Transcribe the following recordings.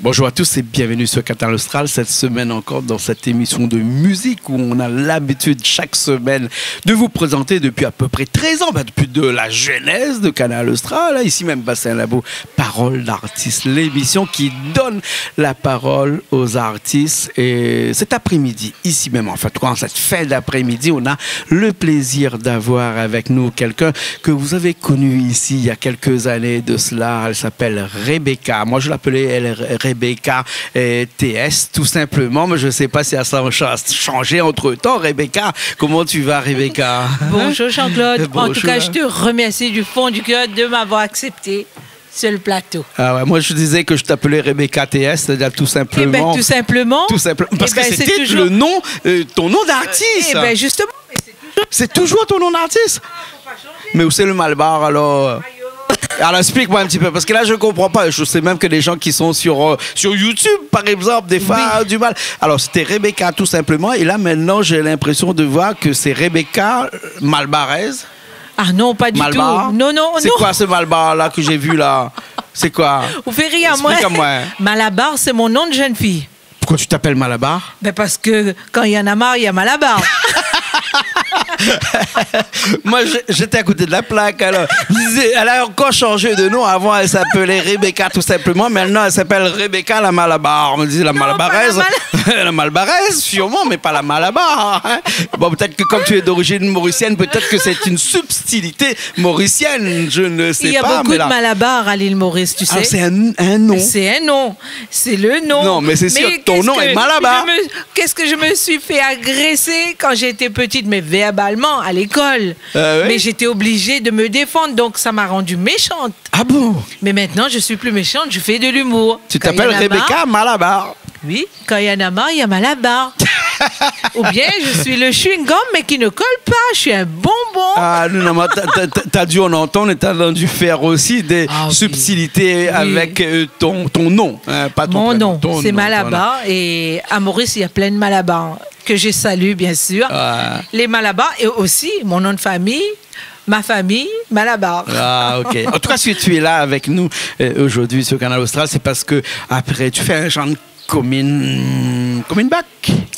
Bonjour à tous et bienvenue sur Canal Austral. Cette semaine encore dans cette émission de musique où on a l'habitude chaque semaine de vous présenter depuis à peu près 13 ans, depuis de la genèse de Canal Austral, ici même Bastien Labo, Parole d'artistes, l'émission qui donne la parole aux artistes. Et cet après-midi, ici même en fait, en cette fin d'après-midi, on a le plaisir d'avoir avec nous quelqu'un que vous avez connu ici il y a quelques années de cela. Elle s'appelle Rebecca. Moi je l'appelais Rebecca TS, tout simplement, mais je ne sais pas si ça a changé entre-temps. Rebecca, comment tu vas, Rebecca? Bonjour Jean-Claude. Bonjour. En tout cas, je te remercie du fond du cœur de m'avoir accepté sur le plateau. Ah ouais, moi, je disais que je t'appelais Rebecca TS, c'est-à-dire tout simplement. Eh ben, tout simplement. Tout simplement. Parce Eh ben, que c'était toujours... le nom, ton nom d'artiste. Eh bien, justement. C'est toujours ton nom d'artiste. Mais où c'est le Malbar, alors? Alors explique-moi un petit peu, parce que là je comprends pas. Je sais même que des gens qui sont sur YouTube, par exemple, des fois du mal. Alors c'était Rebecca tout simplement, et là maintenant j'ai l'impression de voir que c'est Rebecca Malbaraise. Ah non, pas du Malbar. tout. Non, non, c'est quoi ce Malbar là que j'ai vu là? C'est quoi? Vous faites rire à moi. Explique-moi. Malabar, c'est mon nom de jeune fille. Pourquoi tu t'appelles Malabar? Ben parce que quand il y en a marre, il y a Malabar. Moi, j'étais à côté de la plaque. Alors, elle a encore changé de nom. Avant, elle s'appelait Rebecca tout simplement. Maintenant, elle s'appelle Rebecca la Malabar. On me dit la Malbaraise. La Malbaraise, sûrement, mais pas la Malabar. Hein. Bon, peut-être que comme tu es d'origine mauricienne, peut-être que c'est une subtilité mauricienne. Je ne sais pas. Il y a beaucoup de Malabar à l'île Maurice, tu sais. Ah, c'est un nom. C'est un nom. C'est le nom. Non, mais c'est sûr, ton nom est Malabar. Qu'est-ce que je me suis fait agresser quand j'étais petite, mais verbalement à l'école. Oui? Mais j'étais obligée de me défendre, donc ça m'a rendue méchante. Ah bon? Mais maintenant, je suis plus méchante, je fais de l'humour. Tu t'appelles Rebecca Malabar? Oui, quand il y en a marre, il y a Malabar. Ou bien, je suis le chewing-gum, mais qui ne colle pas. Je suis un bonbon. Ah non, t'as dû en entendre et t'as dû faire aussi des subtilités avec ton nom. Hein, pas ton Mon prénom, nom, c'est Malabar. Et à Maurice, il y a plein de Malabar que je salue, bien sûr. Les Malabar et aussi mon nom de famille. Ma famille, Malabar. Ah, ok. En tout cas, si tu es là avec nous aujourd'hui sur Canal Austral, c'est parce que après, tu fais un genre de coming back,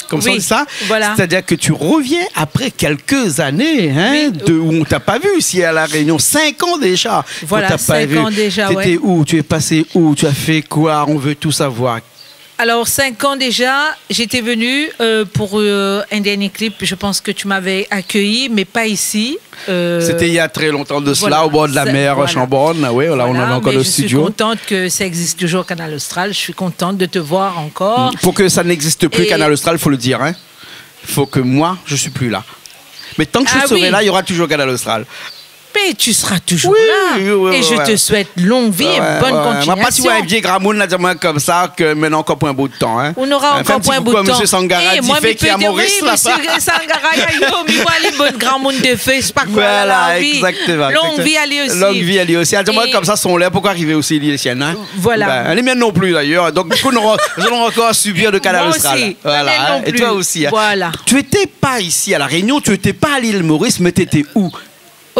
comme ça. Voilà. C'est-à-dire que tu reviens après quelques années, hein, où on t'a pas vu ici à La Réunion. 5 ans déjà. Voilà, 5 ans déjà, ouais. T'étais où? Tu es passé où? Tu as fait quoi? On veut tout savoir. Alors, 5 ans déjà, j'étais venue pour un dernier clip. Je pense que tu m'avais accueilli, mais pas ici. C'était il y a très longtemps de cela, au bord de la mer, à Chambonne. Oui, là, on avait encore le studio. Je suis contente que ça existe toujours, Canal Austral. Je suis contente de te voir encore. Pour que ça n'existe plus, Canal Austral, il faut le dire. Il faut que moi, je ne suis plus là. Mais tant que je serai là, il y aura toujours Canal Austral. Mais tu seras toujours là. Et je te souhaite longue vie et bonne continuation. Moi, pas si un vieux gramoun comme ça, que maintenant encore pour un bout de temps. Hein. On aura encore pour un bout de temps. M. Sangara dit fait qui a Maurice là. M. Sangara, il y a les bonnes gramoun de feu, c'est pas quoi. Voilà, exactement. Longue vie à lui aussi. Longue vie à lui aussi. Moi, comme ça, sont là. Pourquoi arriver aussi les siennes? Hein? Voilà. Les miennes non plus d'ailleurs. Donc, du coup, nous allons encore subir de Canal Austral. Voilà. Et toi aussi. Voilà. Tu n'étais pas ici à La Réunion, tu n'étais pas à l'île Maurice, mais tu étais où?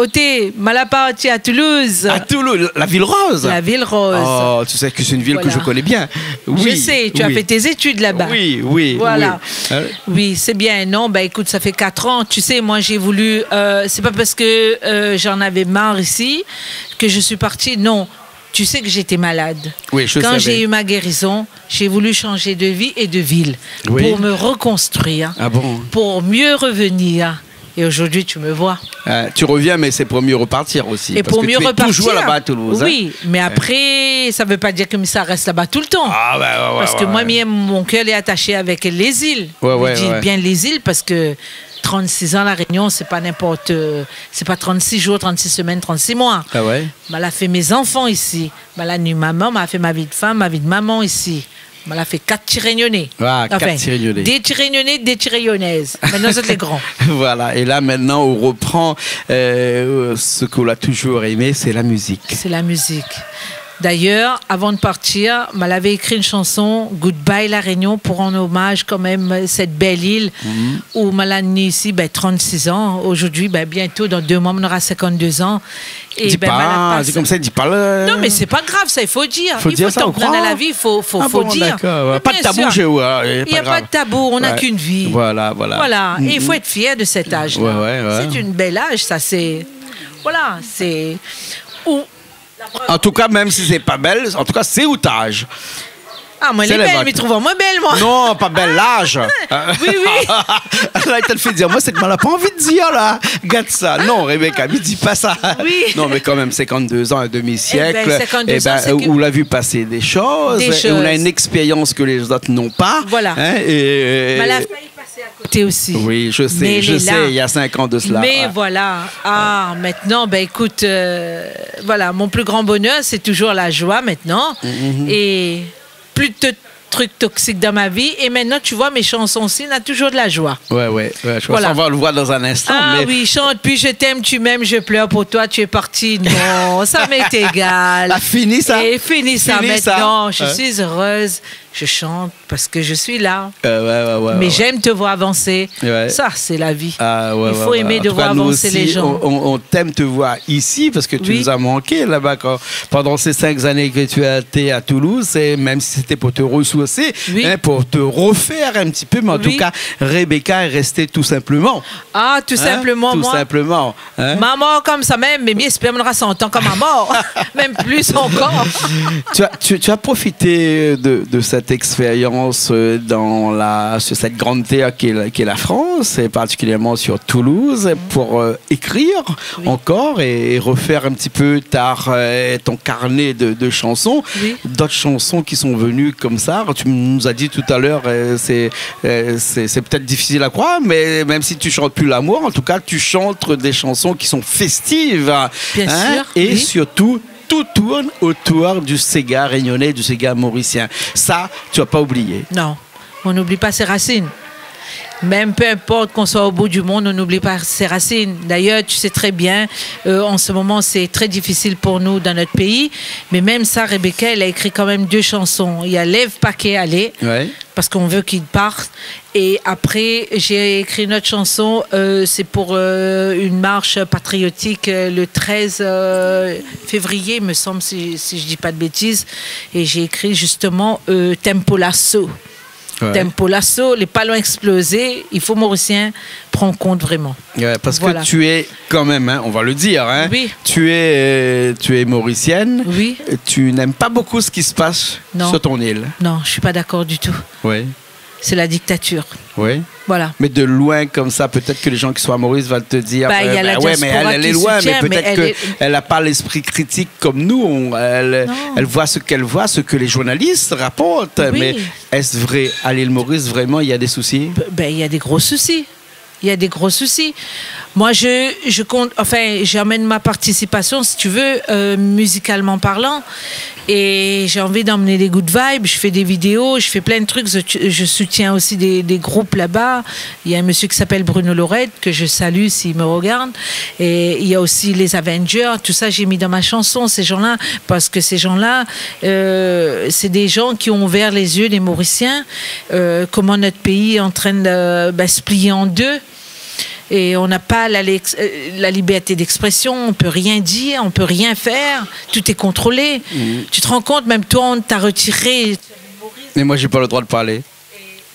Oté, Malaparti à Toulouse. À Toulouse, la ville rose. La ville rose. Oh, tu sais que c'est une ville que je connais bien. Oui, je sais, tu as fait tes études là-bas. Oui, oui. Voilà. Oui, c'est bien. Non, bah écoute, ça fait 4 ans. Tu sais, moi j'ai voulu. C'est pas parce que j'en avais marre ici que je suis partie. Non. Tu sais que j'étais malade. Oui, je Quand savais. j'ai eu ma guérison, j'ai voulu changer de vie et de ville pour me reconstruire, pour mieux revenir. Et aujourd'hui, tu me vois. Tu reviens, mais c'est pour mieux repartir aussi. Et parce pour que mieux tu es repartir. toujours là-bas à Toulouse. Oui, mais après, ça ne veut pas dire que ça reste là-bas tout le temps. Parce que moi, mon cœur est attaché avec les îles. Je dis bien les îles parce que 36 ans, La Réunion, c'est pas n'importe. C'est pas 36 jours, 36 semaines, 36 mois. Ah ouais? Elle a fait mes enfants ici. La nuit, maman m'a fait ma vie de femme, ma vie de maman ici. Elle a fait 4 Tirégnonais. Ah, 4 Tirégnonais. Des Tirégnonais, des Tirégnonaises. Maintenant, c'est les grands. Voilà. Et là, maintenant, on reprend ce qu'on a toujours aimé, c'est la musique. C'est la musique. D'ailleurs, avant de partir, elle avait écrit une chanson, Goodbye La Réunion, pour rendre hommage quand même cette belle île où elle a né ici 36 ans. Aujourd'hui, bientôt, dans 2 mois, on aura 52 ans. Et c'est comme ça, dis pas le... Non, mais c'est pas grave, ça, il faut dire. Il faut tant qu'on a la vie, il faut dire. Ouais. Pas de tabou chez vous. Il n'y a pas de tabou, on n'a qu'une vie. Voilà. Et il faut être fier de cet âge-là. Ouais. C'est une belle âge, ça, c'est... Voilà, c'est... En tout cas, même si c'est pas belle, en tout cas, c'est outage. Ah, moi, elle est belle, mais trouvons moi belle, moi. Non, pas belle, l'âge. Oui. Là, il t'a fait dire, moi, c'est que moi, pas envie de dire, là. Regarde ça. Non, Rebecca, ne dis pas ça. Oui. Non, mais quand même, 52 ans, un demi-siècle. 52 ans, où on a vu passer des choses. Et on a une expérience que les autres n'ont pas. Voilà. Mais elle a failli passer à côté aussi. Oui, je sais, il y a 5 ans de cela. Mais voilà. Maintenant, écoute, voilà, mon plus grand bonheur, c'est toujours la joie maintenant. Et plus de trucs toxiques dans ma vie. Et maintenant, tu vois, mes chansons aussi, on a toujours de la joie. Ouais. Je crois qu'on va le voir dans un instant. Oui, chante, puis je t'aime, tu m'aimes, je pleure pour toi, tu es parti. Non, ça m'est égal. Fini ça. Et fini ça maintenant. Je suis heureuse. Je chante parce que je suis là. Mais j'aime te voir avancer. Ça, c'est la vie. Il faut aimer de voir avancer les gens. On t'aime te voir ici parce que tu nous as manqué là-bas. Pendant ces 5 années que tu as été à Toulouse, même si c'était pour te ressourcer, pour te refaire un petit peu. Mais en tout cas, Rebecca est restée tout simplement. Tout simplement, tout moi. Tout simplement. Maman comme ça même, mais bien, espère qu'on 100 ans comme ma mort. Même plus encore. Tu as profité de cette expérience sur cette grande terre qui est la France, et particulièrement sur Toulouse, pour écrire encore et refaire un petit peu ton carnet de chansons. D'autres chansons qui sont venues comme ça. Tu nous as dit tout à l'heure, c'est peut-être difficile à croire, mais même si tu chantes plus l'amour, en tout cas, tu chantes des chansons qui sont festives. Bien sûr. Et surtout, tout tourne autour du Sega réunionnais, du Sega mauricien. Ça, tu vas pas oublier. Non, on n'oublie pas ses racines. Même peu importe qu'on soit au bout du monde, on n'oublie pas ses racines. D'ailleurs, tu sais très bien, en ce moment, c'est très difficile pour nous dans notre pays. Mais même ça, Rebecca, elle a écrit quand même 2 chansons. Il y a Lève Paquet Aller, parce qu'on veut qu'il parte. Et après, j'ai écrit une autre chanson, c'est pour une marche patriotique le 13 février, il me semble, si je ne dis pas de bêtises. Et j'ai écrit justement Tempo Lasso. Tempo Lasso, les ballons explosés, il faut Mauricien prendre compte vraiment. Parce que tu es quand même, on va le dire, tu es mauricienne, tu n'aimes pas beaucoup ce qui se passe sur ton île. Non, je ne suis pas d'accord du tout. C'est la dictature. Voilà. Mais de loin comme ça, peut-être que les gens qui sont à Maurice vont te dire mais elle est loin, mais peut-être qu'elle n'a pas l'esprit critique comme nous. Elle voit ce qu'elle voit, ce que les journalistes rapportent. Mais est-ce vrai, à l'île Maurice, vraiment, il y a des soucis? Il y a des gros soucis. Il y a des gros soucis. Moi, je compte, j'amène ma participation, si tu veux, musicalement parlant. Et j'ai envie d'emmener des good vibes. Je fais des vidéos, je fais plein de trucs. Je soutiens aussi des groupes là-bas. Il y a un monsieur qui s'appelle Bruno Lorette, que je salue s'il me regarde. Et il y a aussi les Avengers. Tout ça, j'ai mis dans ma chanson, ces gens-là. Parce que ces gens-là, c'est des gens qui ont ouvert les yeux des Mauriciens. Comment notre pays est en train de se plier en 2. Et on n'a pas la liberté d'expression, on ne peut rien dire, on ne peut rien faire, tout est contrôlé. Tu te rends compte, même toi, on t'a retiré. Mais moi, je n'ai pas le droit de parler.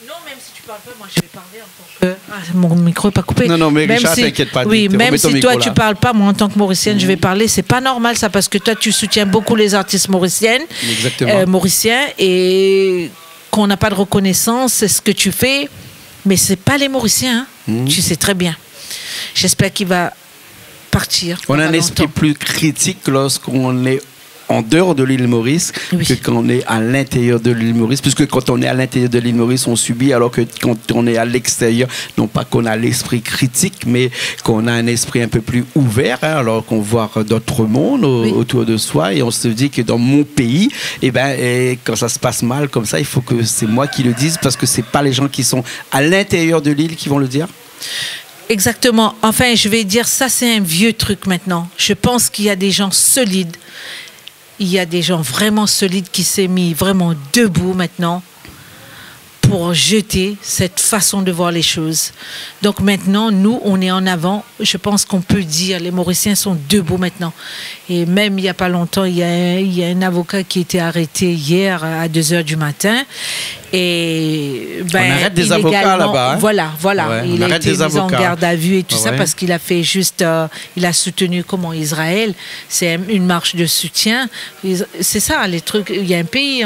Non, même si tu ne parles pas, moi, je vais parler en tant que... mon micro n'est pas coupé. Non, mais Richard, t'inquiète pas. Oui, même si toi, tu ne parles pas, moi, en tant que mauricienne, je vais parler. Ce n'est pas normal, ça, parce que toi, tu soutiens beaucoup les artistes mauriciens, et qu'on n'a pas de reconnaissance, c'est ce que tu fais. Mais ce n'est pas les Mauriciens, tu sais très bien. J'espère qu'il va partir. On a un esprit plus critique lorsqu'on est en dehors de l'île Maurice que quand on est à l'intérieur de l'île Maurice. Puisque quand on est à l'intérieur de l'île Maurice, on subit, alors que quand on est à l'extérieur, non pas qu'on a l'esprit critique, mais qu'on a un esprit un peu plus ouvert, alors qu'on voit d'autres mondes autour de soi. Et on se dit que dans mon pays, quand ça se passe mal comme ça, il faut que c'est moi qui le dise, parce que ce n'est pas les gens qui sont à l'intérieur de l'île qui vont le dire. Exactement. Enfin, je vais dire, ça c'est un vieux truc maintenant. Je pense qu'il y a des gens solides il y a des gens vraiment solides qui s'est mis vraiment debout maintenant pour jeter cette façon de voir les choses. Donc maintenant, nous, on est en avant. Je pense qu'on peut dire, les Mauriciens sont debout maintenant. Et même il n'y a pas longtemps, il y a un avocat qui a été arrêté hier à 2h du matin. Et on arrête des avocats là-bas. Hein? Voilà. Ouais, il a été mis en garde à vue et tout ça parce qu'il a fait juste, il a soutenu Israël. C'est une marche de soutien. C'est ça, les trucs. Il y a un pays,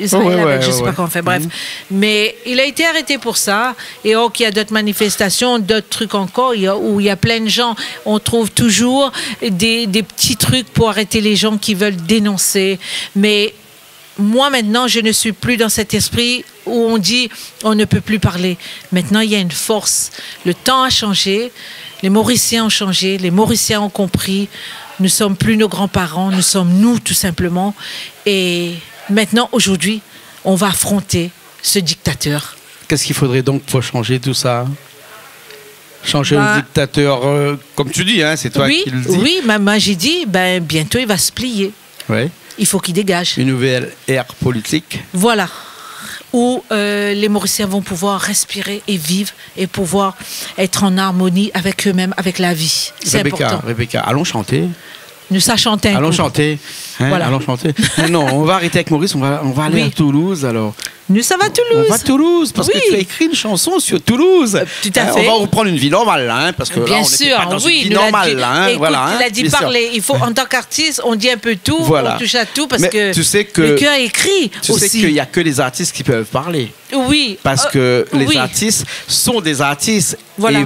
Israël, je ne sais pas comment on fait. Bref. Mais il a été arrêté pour ça. Et il y a d'autres manifestations, d'autres trucs encore, où il y a plein de gens. On trouve toujours des petits trucs pour arrêter les gens qui veulent dénoncer. Mais moi, maintenant, je ne suis plus dans cet esprit où on dit on ne peut plus parler. Maintenant, il y a une force. Le temps a changé. Les Mauriciens ont changé. Les Mauriciens ont compris. Nous ne sommes plus nos grands-parents. Nous sommes nous, tout simplement. Et maintenant, aujourd'hui, on va affronter ce dictateur. Qu'est-ce qu'il faudrait donc pour changer tout ça? Changer le dictateur, comme tu dis, hein, c'est toi qui le dis. Oui, moi j'ai dit, bientôt il va se plier. Ouais. Il faut qu'il dégage. Une nouvelle ère politique. Voilà. Où les Mauriciens vont pouvoir respirer et vivre et pouvoir être en harmonie avec eux-mêmes, avec la vie. C'est important. Rebecca, allons chanter. Nous ça chanter un Allons coup. Chanter. Hein, voilà. Allons chanter. Non, on va arrêter avec Maurice, on va aller à Toulouse alors. Nous, ça va à Toulouse. On va à Toulouse, parce que tu as écrit une chanson sur Toulouse. Tout à fait. On va reprendre une vie normale, là, hein, parce que bien là, on sûr, pas dans une vie normale. Là, hein, écoute, voilà, il a dit parler. Il faut, en tant qu'artiste, on dit un peu tout, on touche à tout, parce que tu sais que le cœur écrit tu aussi. Tu sais qu'il n'y a que les artistes qui peuvent parler. Oui. Parce que les artistes sont des artistes. Voilà.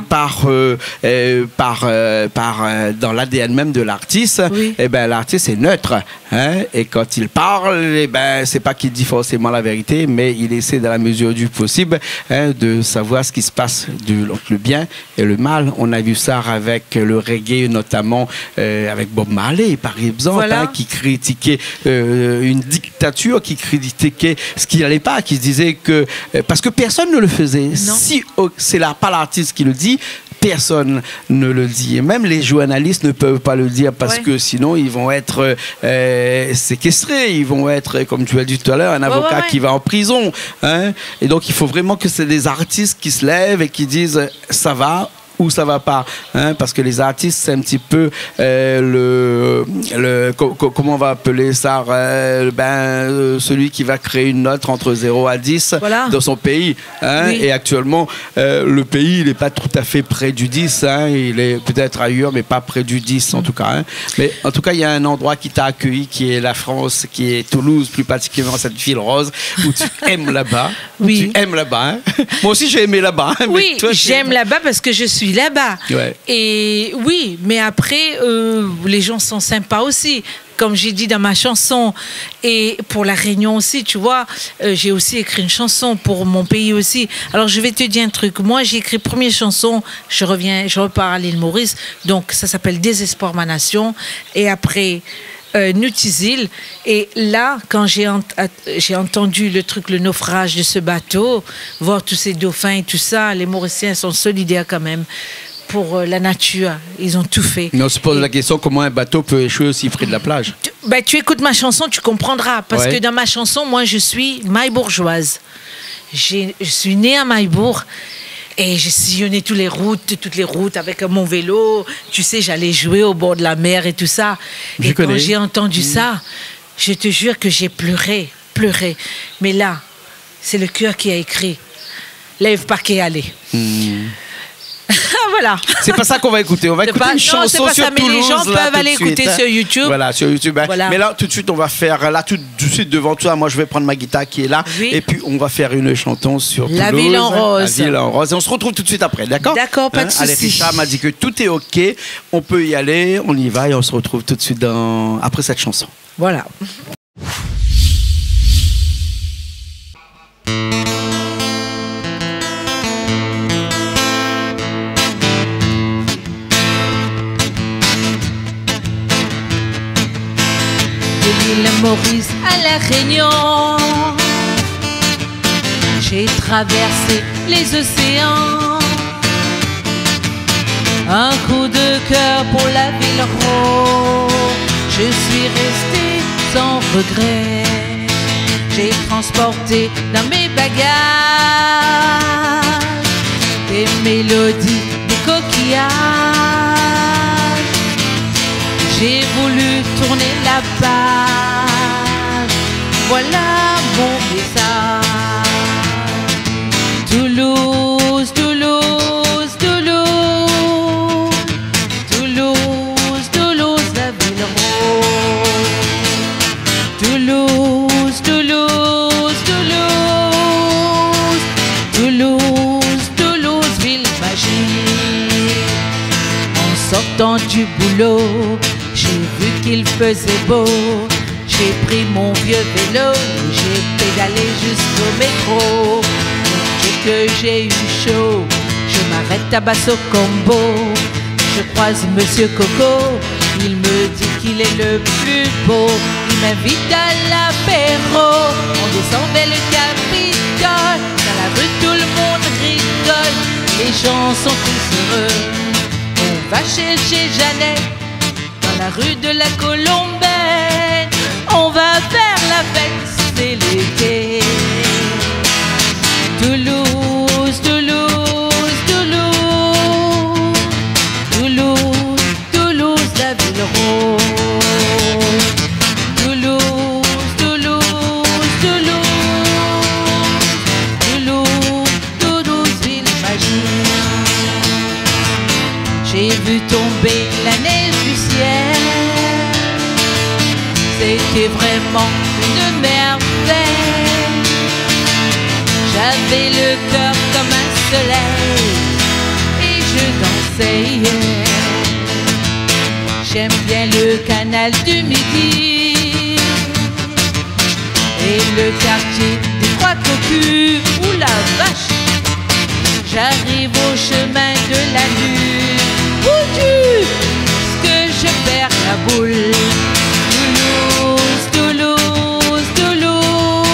Et dans l'ADN même de l'artiste, l'artiste est neutre. Hein, et quand il parle, c'est pas qu'il dit forcément la vérité, mais il essaie dans la mesure du possible de savoir ce qui se passe entre le bien et le mal. On a vu ça avec le reggae, notamment avec Bob Marley, par exemple, qui critiquait une dictature, qui critiquait ce qui n'allait pas, qui se disait que... parce que personne ne le faisait. Non. Si c'est pas l'artiste qui le dit, personne ne le dit. Et même les journalistes ne peuvent pas le dire parce que sinon ils vont être séquestrés, ils vont être, comme tu as dit tout à l'heure, un avocat qui va en prison. Hein? Et donc il faut vraiment que c'est des artistes qui se lèvent et qui disent ça va ou ça va pas, hein, parce que les artistes c'est un petit peu comment on va appeler ça, celui qui va créer une note entre 0 à 10 dans son pays, hein, et actuellement le pays il n'est pas tout à fait près du 10, hein, il est peut-être ailleurs mais pas près du 10 en tout cas, hein. Mais en tout cas il y a un endroit qui t'a accueilli qui est la France, qui est Toulouse, plus particulièrement cette ville rose où tu aimes là-bas. Tu aimes là-bas, hein. Moi aussi j'ai aimé là-bas, hein, oui, j'aime là-bas parce que je suis là-bas. Et oui, mais après, les gens sont sympas aussi. Comme j'ai dit dans ma chanson, et pour la Réunion aussi, tu vois, j'ai aussi écrit une chanson pour mon pays aussi. Alors je vais te dire un truc. Moi, j'ai écrit première chanson, je repars à l'île Maurice, donc ça s'appelle Désespoir ma nation. Et après Nutizil. Et là, quand j'ai entendu le truc, le naufrage de ce bateau, voir tous ces dauphins et tout ça, les Mauriciens sont solidaires quand même pour la nature. Ils ont tout fait. Mais on se pose la question, comment un bateau peut échouer aussi près de la plage? Tu écoutes ma chanson, tu comprendras. Parce que dans ma chanson, moi, je suis maillebourgeoise. Je suis née à Maillebourg. Et j'ai sillonné toutes les routes avec mon vélo. Tu sais, j'allais jouer au bord de la mer et tout ça. Et quand j'ai entendu ça, je te jure que j'ai pleuré. Mais là, c'est le cœur qui a écrit. Lève pas qu'à aller. Voilà. C'est pas ça qu'on va écouter. On va écouter une chanson sur Toulouse. Les gens peuvent aller écouter sur YouTube. Voilà, sur YouTube. Voilà. Mais là, tout de suite, on va faire, là, tout de suite devant toi, moi, je vais prendre ma guitare qui est là. Oui. Et puis, on va faire une chanson sur Toulouse. La ville en rose. La ville en rose. Et on se retrouve tout de suite après, d'accord? D'accord, pas de souci. Allez, Richard m'a dit que tout est OK. On peut y aller. On y va et on se retrouve tout de suite après cette chanson. Voilà. L'île Maurice à la Réunion, j'ai traversé les océans. Un coup de cœur pour la ville rose. Je suis restée sans regret. J'ai transporté dans mes bagages des mélodies, des coquillages. J'ai voulu tourner la page, voilà mon message. Toulouse, Toulouse, Toulouse, Toulouse, Toulouse, la ville rose. Toulouse, Toulouse, Toulouse, Toulouse, Toulouse, ville magique. En sortant du boulot, j'ai vu qu'il faisait beau. J'ai pris mon vieux vélo, j'ai pédalé jusqu'au métro. Dès que j'ai eu chaud, je m'arrête à Basso-Combo. Je croise Monsieur Coco, il me dit qu'il est le plus beau. Il m'invite à l'apéro, on descend vers le Capitole. Dans la rue tout le monde rigole, les gens sont tous heureux. On va chez Jeannette, dans la rue de la Colombaine. On va faire la fête, c'est l'été. Toulouse, Toulouse, Toulouse, Toulouse, Toulouse, la ville rose. Toulouse, Toulouse, Toulouse, Toulouse, Toulouse, ville magique. J'ai vu tomber la neige du ciel. C'était vraiment une merveille. J'avais le cœur comme un soleil et je dansais. J'aime bien le canal du Midi et le quartier des Trois Cocus. Ouh la vache, j'arrive au chemin de la lune. Où tu, que je perds la boule. Toulouse, Toulouse, Toulouse,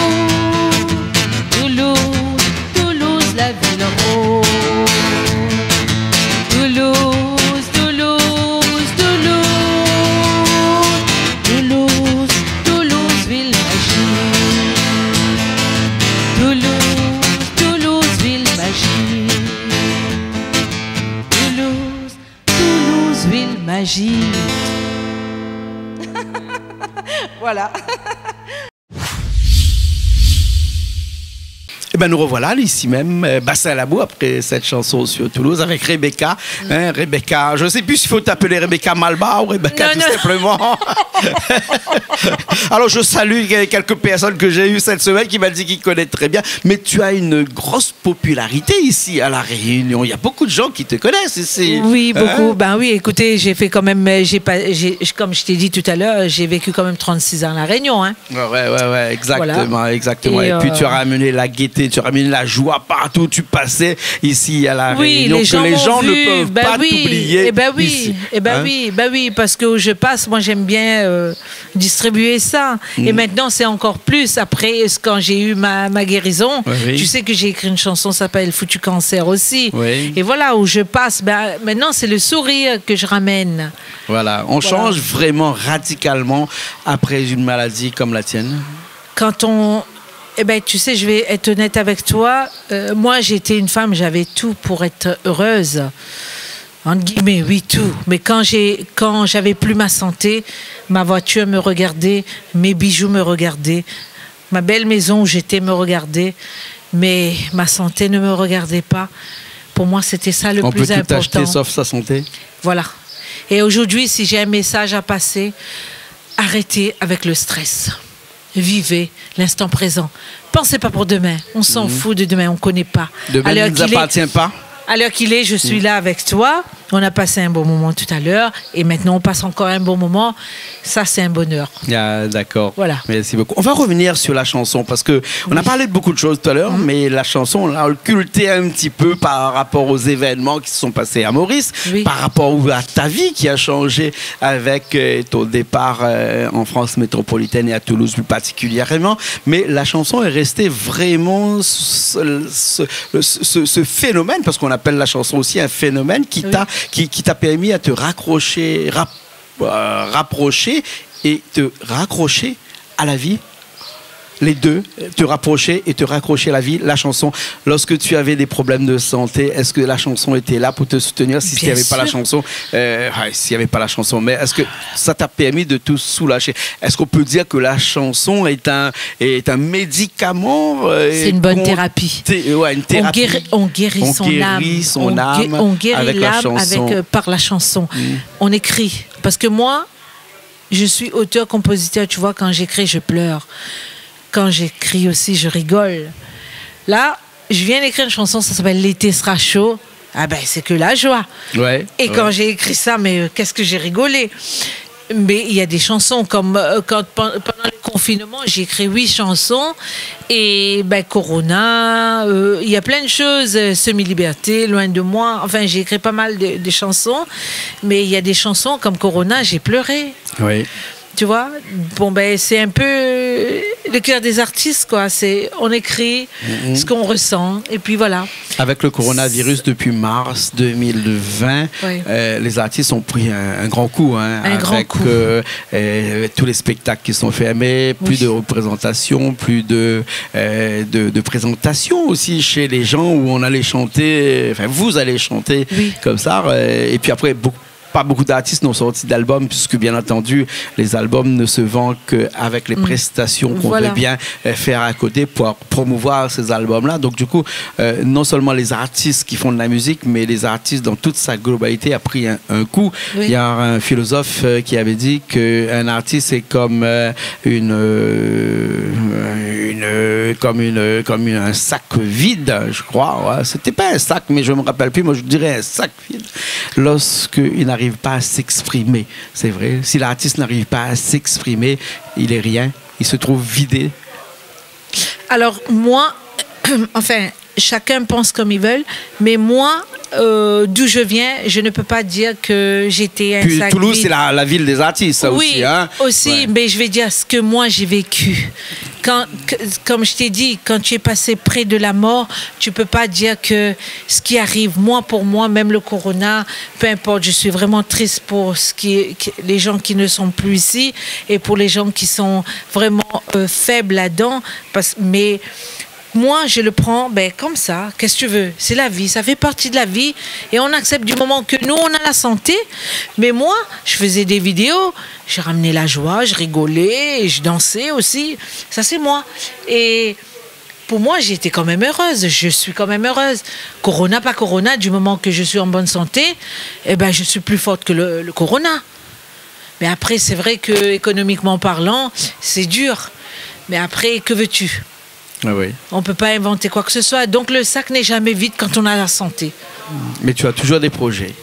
Toulouse, la ville rose. Toulouse, Toulouse, Toulouse, Toulouse, Toulouse, ville magique. Toulouse, Toulouse, ville magique. Toulouse, Toulouse, ville magique. Voilà. Eh ben nous revoilà ici même, Bassin-Labou, après cette chanson sur Toulouse, avec Rebecca. Hein, Rebecca, je ne sais plus s'il faut t'appeler Rebecca Malba ou Rebecca tout simplement. Alors je salue quelques personnes que j'ai eues cette semaine qui m'ont dit qu'ils connaissent très bien, mais tu as une grosse popularité ici à La Réunion. Il y a beaucoup de gens qui te connaissent ici. Oui, beaucoup. Hein? Ben oui, écoutez, j'ai fait quand même, comme je t'ai dit tout à l'heure, j'ai vécu quand même 36 ans à La Réunion. Hein. Ouais, exactement, voilà. Exactement. Et puis tu as ramené la gaieté, tu as ramené la joie partout où tu passais ici à La Réunion, les gens ne peuvent pas t'oublier. Oui, oui, parce que où je passe, moi j'aime bien distribuer ça. Et maintenant c'est encore plus. Après, quand j'ai eu ma guérison, tu sais que j'ai écrit une chanson qui s'appelle Foutu Cancer aussi. Et voilà, où je passe, maintenant c'est le sourire que je ramène. Voilà, on change vraiment radicalement après une maladie comme la tienne. Quand on... Eh ben, tu sais, je vais être honnête avec toi. Moi, j'étais une femme, j'avais tout pour être heureuse. Entre guillemets, oui, tout. Mais quand j'avais plus ma santé, ma voiture me regardait, mes bijoux me regardaient, ma belle maison où j'étais me regardait, mais ma santé ne me regardait pas. Pour moi, c'était ça le plus important. On peut tout acheter sauf sa santé. Voilà. Et aujourd'hui, si j'ai un message à passer, arrêtez avec le stress. Vivez l'instant présent. Pensez pas pour demain. On s'en fout de demain, on ne connaît pas. Demain ne nous appartient pas. À l'heure qu'il est, je suis là avec toi. On a passé un bon moment tout à l'heure et maintenant on passe encore un bon moment. Ça, c'est un bonheur. Ah, d'accord. Voilà. Merci beaucoup. On va revenir sur la chanson parce que on a parlé de beaucoup de choses tout à l'heure, mais la chanson, on l'a occultée un petit peu par rapport aux événements qui se sont passés à Maurice, par rapport à ta vie qui a changé avec ton départ en France métropolitaine et à Toulouse plus particulièrement. Mais la chanson est restée vraiment ce phénomène, parce qu'on appelle la chanson aussi un phénomène qui t'a permis à te rapprocher et te raccrocher à la vie? Les deux, te rapprocher et te raccrocher à la vie, la chanson. Lorsque tu avais des problèmes de santé, est-ce que la chanson était là pour te soutenir? Si il n'y avait pas la chanson, s'il n'y avait pas la chanson, mais est-ce que ça t'a permis de tout soulager? Est-ce qu'on peut dire que la chanson est un médicament? C'est une bonne thérapie. Ouais, une thérapie. On guérit son âme. On guérit l'âme par la chanson. On écrit. Parce que moi, je suis auteur-compositeur. Tu vois, quand j'écris, je pleure. Quand j'écris aussi, je rigole. Là, je viens d'écrire une chanson, ça s'appelle « L'été sera chaud ». Ah ben, c'est que la joie. Ouais, et quand j'ai écrit ça, mais qu'est-ce que j'ai rigolé. Mais il y a des chansons, comme pendant le confinement, j'ai écrit 8 chansons. Et ben, Corona, il y a plein de choses. Semi-liberté, loin de moi. Enfin, j'ai écrit pas mal de chansons. Mais il y a des chansons comme Corona, j'ai pleuré. Oui. Tu vois, bon ben c'est un peu le cœur des artistes, quoi. On écrit ce qu'on ressent et puis voilà. Avec le coronavirus depuis mars 2020, les artistes ont pris un grand coup, hein, avec tous les spectacles qui sont fermés, plus de représentations, plus de présentations aussi chez les gens où on allait chanter. Enfin, vous allez chanter comme ça, et puis après pas beaucoup d'artistes n'ont sorti d'albums, puisque bien entendu, les albums ne se vendent qu'avec les prestations qu'on veut bien faire à côté pour promouvoir ces albums-là. Donc du coup, non seulement les artistes qui font de la musique, mais les artistes dans toute sa globalité a pris un coup. Il y a un philosophe qui avait dit qu'un artiste c'est comme un sac vide, je crois. Ouais. C'était pas un sac, mais je me rappelle plus. Moi, je dirais un sac vide. Lorsqu'il n'arrive pas à s'exprimer, c'est vrai. Si l'artiste n'arrive pas à s'exprimer, il est rien. Il se trouve vidé. Alors moi, enfin, chacun pense comme il veut, mais moi, d'où je viens, je ne peux pas dire que j'étais un Puis sac Toulouse, vide. c'est la ville des artistes, ça aussi. Hein? Aussi, mais je vais dire ce que moi j'ai vécu. Comme je t'ai dit, quand tu es passé près de la mort, tu peux pas dire que ce qui arrive, pour moi, même le corona, peu importe, je suis vraiment triste pour les gens qui ne sont plus ici et pour les gens qui sont vraiment faibles là-dedans. Mais moi, je le prends comme ça. Qu'est-ce que tu veux? C'est la vie, ça fait partie de la vie. Et on accepte du moment que nous, on a la santé. Mais moi, je faisais des vidéos, j'ai ramené la joie, je rigolais, et je dansais aussi. Ça, c'est moi. Et pour moi, j'étais quand même heureuse. Je suis quand même heureuse. Corona, pas corona, du moment que je suis en bonne santé, je suis plus forte que le corona. Mais après, c'est vrai que économiquement parlant, c'est dur. Mais après, que veux-tu? Ah oui. On ne peut pas inventer quoi que ce soit. Donc le sac n'est jamais vide quand on a la santé. Mais tu as toujours des projets.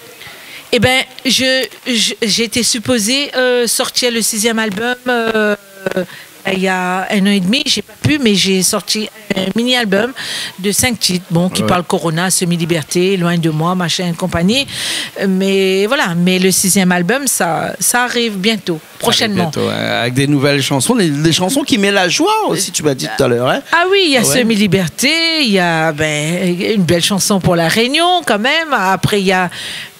Eh bien, j'étais supposée sortir le 6e album il y a 1 an et demi. J'ai pas pu, mais j'ai sorti un mini-album de 5 titres, qui parle Corona, Semi-liberté, Loin de moi, machin, compagnie. Mais voilà, mais le 6e album, ça arrive bientôt, prochainement. Bientôt, avec des nouvelles chansons, des chansons qui mettent la joie aussi, tu m'as dit tout à l'heure. Hein? Ah oui, il y a Semi-liberté, il y a une belle chanson pour La Réunion quand même. Après, il y a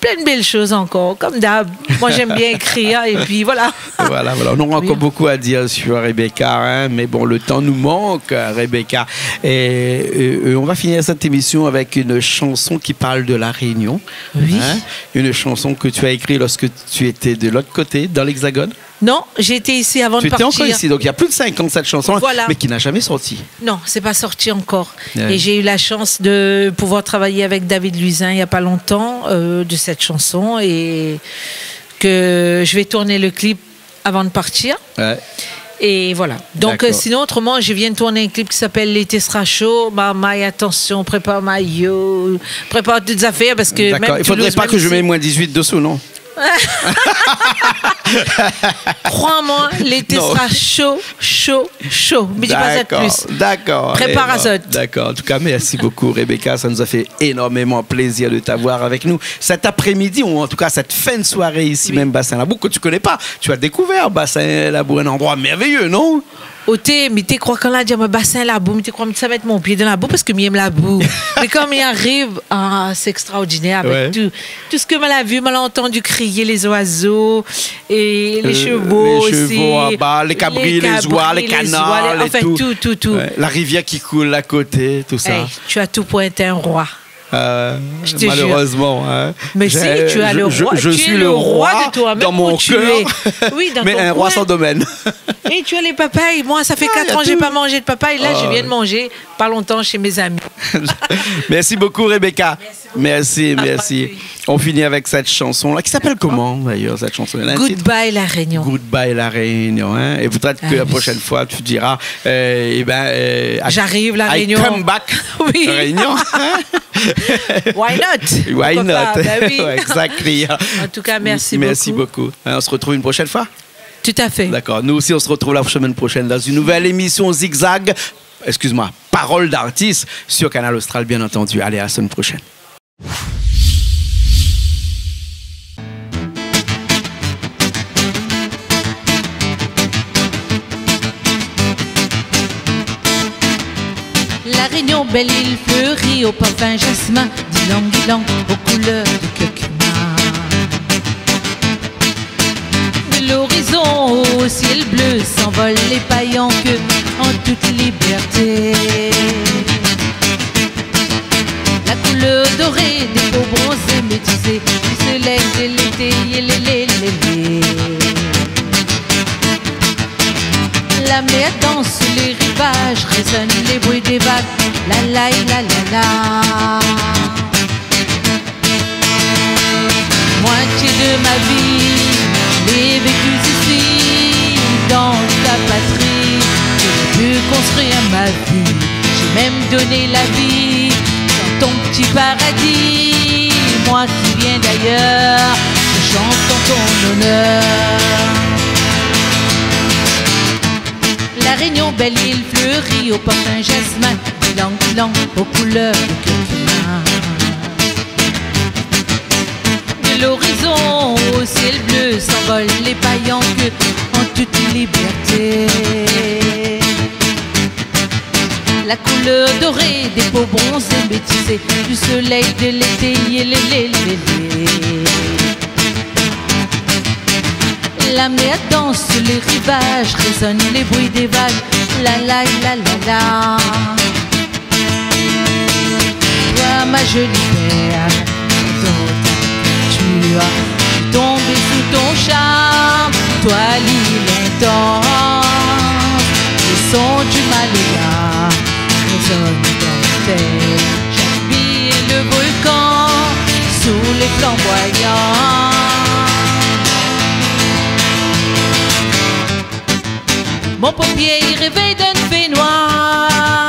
plein de belles choses encore, comme d'hab. Moi, j'aime bien écrire et puis voilà. Voilà. On aura encore beaucoup à dire sur Rebecca, hein, mais bon, le temps nous manque, Rebecca. Et on va finir cette émission avec une chanson qui parle de La Réunion. Oui. Hein, une chanson que tu as écrite lorsque tu étais de l'autre côté, dans l'Hexagone. Non, j'étais ici avant de partir. Tu étais encore ici, donc il y a plus de 5 ans cette chanson, mais qui n'a jamais sorti. Non, c'est pas sorti encore. Et j'ai eu la chance de pouvoir travailler avec David Luisin il n'y a pas longtemps de cette chanson et que je vais tourner le clip avant de partir. Ouais. Et voilà. Donc, sinon, autrement, je viens de tourner un clip qui s'appelle L'été sera chaud. Maï, attention, prépare maillot, prépare toutes les affaires parce que. D'accord. Il ne faudrait pas que je mette moins 18 dessous, non? Crois-moi, l'été sera chaud. Mais dis pas ça de plus. D'accord. Prépare azote. D'accord. En tout cas, merci beaucoup, Rebecca. Ça nous a fait énormément plaisir de t'avoir avec nous cet après-midi, ou en tout cas cette fin de soirée ici, même Bassin-Labour, que tu connais pas. Tu as découvert Bassin-Labour, un endroit merveilleux, non? mais tu crois qu'on a dit, mon bassin la boue, tu crois que ça va mettre mon pied dans la boue parce que j'aime la boue. Mais comme il arrive, c'est extraordinaire avec tout ce que je vu, je entendu crier les oiseaux et les chevaux aussi. Les chevaux en bas, les cabris, les oies, les canards, en fait, tout. Ouais. La rivière qui coule à côté, tout ça. Hey, tu as tout pour être un roi. Malheureusement. Hein. Mais si, tu as le roi. Je suis le roi de toi, dans mon cœur. Oui, dans mais un roi sans domaine. Et tu as les papayes. Moi, ça fait 4 ans que je n'ai pas mangé de papaye. Là, je viens de manger pas longtemps chez mes amis. Merci beaucoup, Rebecca. Merci. On finit avec cette chanson-là. Qui s'appelle comment, d'ailleurs, cette chanson-là? Goodbye, La Réunion. Goodbye, La Réunion. Hein? Et peut-être que la prochaine fois, tu diras j'arrive, La Réunion. I come back, oui. La Réunion. Why not? Why not? Ben oui. Exactement. En tout cas, merci beaucoup. Merci beaucoup. On se retrouve une prochaine fois? Tout à fait. D'accord. Nous aussi, on se retrouve la semaine prochaine dans une nouvelle émission Zigzag. Excuse-moi, Parole d'artiste sur Canal Austral, bien entendu. Allez, à la semaine prochaine. La Réunion, belle île fleurie au parfum jasmin, d'ylang aux couleurs de curcuma. De l'horizon au ciel bleu s'envolent les paillons que en toute liberté. La couleur dorée des peaux bronzées métissées du soleil de l'été, La mer danse sur les rivages, résonnent les bruits des vagues, la. Moitié de ma vie, j'ai vécu ici, dans ta patrie. J'ai pu construire ma vie, j'ai même donné la vie dans ton petit paradis. Moi qui viens d'ailleurs, je chante en ton honneur. La Réunion, belle île fleurie au parfum jasmin, d'ylang aux couleurs de curcuma. De l'horizon au ciel bleu s'envolent les paillons que en toute liberté. La couleur dorée des peaux bronzées métissées du soleil de l'été, La mer danse sur les rivages, résonnent les bruits des vagues, la. Toi, ma jolie mère, tu as tombé sous ton charme, toi l'île intense, le son du Malaya résonne dans tes j'habille le volcan sous les flamboyants. Mon paupier réveille d'un fait noir.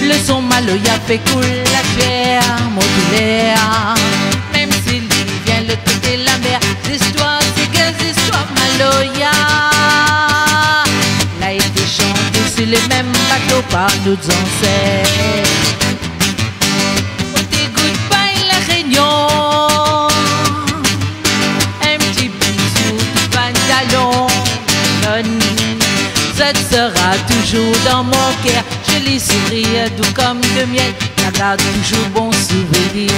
Le son Maloya fait couler la pierre modulaire. Même s'il vient le côté de la mer, l'histoire c'est que l'histoire Maloya l'a été chantée sur les mêmes bateaux par nos ancêtres. Oh, t'es goodbye La Réunion, un petit bisou du pantalon. Ça sera toujours dans mon cœur, je les sourire doux comme le miel, la garde toujours bon souvenir.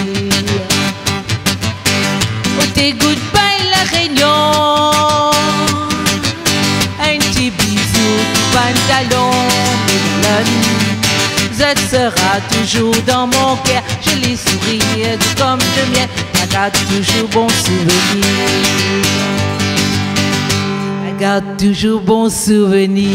Oh, t'es goodbye La Réunion, un petit bisou du pantalon, ça sera toujours dans mon cœur, je les sourire doux comme le miel, la garde toujours bon souvenir. Garde toujours bon souvenir.